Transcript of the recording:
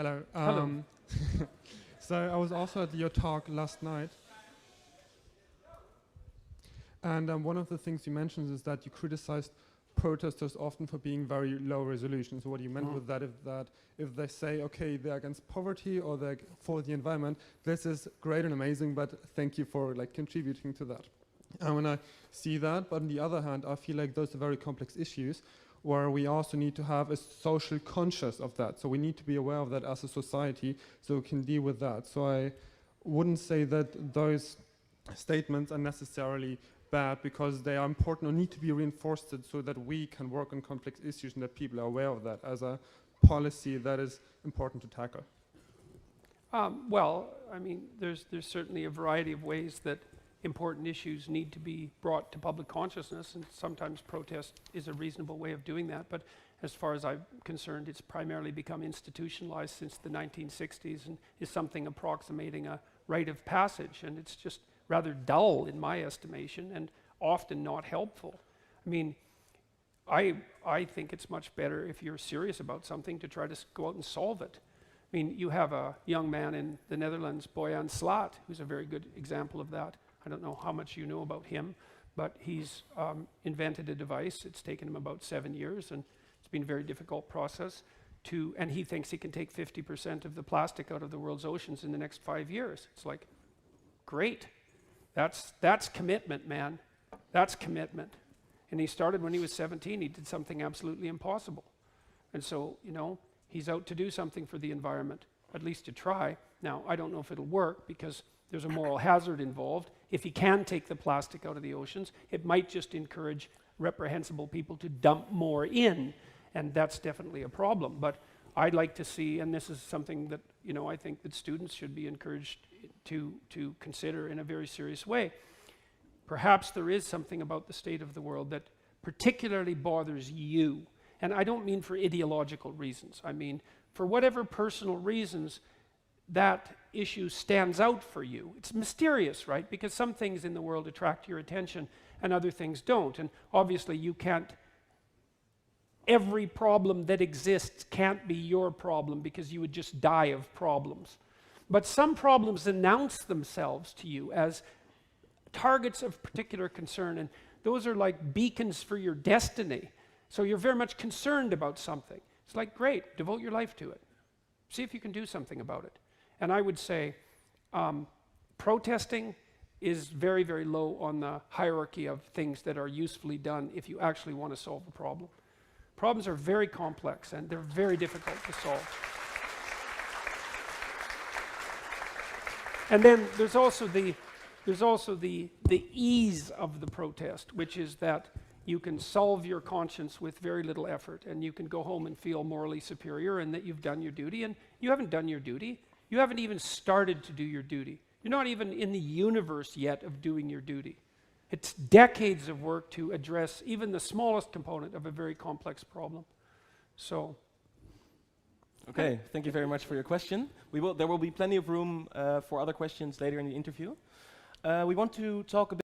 Hello. Hello. So I was also at your talk last night, and one of the things you mentioned is that you criticized protesters often for being very low resolution. So what you meant with that, if they say, okay, they're against poverty or they're for the environment, this is great and amazing, but thank you for like contributing to that. And when I see that, but on the other hand, I feel like those are very complex issues where we also need to have a social conscious of that. So we need to be aware of that as a society so we can deal with that. So I wouldn't say that those statements are necessarily bad because they are important or need to be reinforced so that we can work on complex issues and that people are aware of that as a policy that is important to tackle. Well, I mean, there's certainly a variety of ways that important issues need to be brought to public consciousness, and sometimes protest is a reasonable way of doing that. But as far as I'm concerned, it's primarily become institutionalized since the 1960s and is something approximating a rite of passage, and it's just rather dull in my estimation and often not helpful. I mean, I think it's much better if you're serious about something to try to go out and solve it. I mean, you have a young man in the Netherlands, Boyan Slat, who's a very good example of that. I don't know how much you know about him, but he's invented a device. It's taken him about 7 years, and it's been a very difficult process and he thinks he can take 50% of the plastic out of the world's oceans in the next 5 years. It's like, great. That's commitment, man. That's commitment. And he started when he was 17. He did something absolutely impossible. And so, you know, he's out to do something for the environment, at least to try. Now, I don't know if it'll work because there's a moral hazard involved. If he can take the plastic out of the oceans, it might just encourage reprehensible people to dump more in, and that's definitely a problem. But I'd like to see, and this is something that, you know, I think that students should be encouraged to consider in a very serious way. Perhaps there is something about the state of the world that particularly bothers you, and I don't mean for ideological reasons. I mean, for whatever personal reasons, that issue stands out for you. It's mysterious, right? Because some things in the world attract your attention and other things don't. And obviously you can't, every problem that exists can't be your problem because you would just die of problems. But some problems announce themselves to you as targets of particular concern, and those are like beacons for your destiny. So you're very much concerned about something. It's like, great, devote your life to it. See if you can do something about it. And I would say protesting is very, very low on the hierarchy of things that are usefully done if you actually want to solve a problem. Problems are very complex and they're very difficult to solve. And then there's also the ease of the protest, which is that you can solve your conscience with very little effort, and you can go home and feel morally superior and that you've done your duty. And you haven't done your duty. You haven't even started to do your duty. You're not even in the universe yet of doing your duty. It's decades of work to address even the smallest component of a very complex problem. So. Okay, thank you very much for your question. There will be plenty of room for other questions later in the interview. We want to talk a bit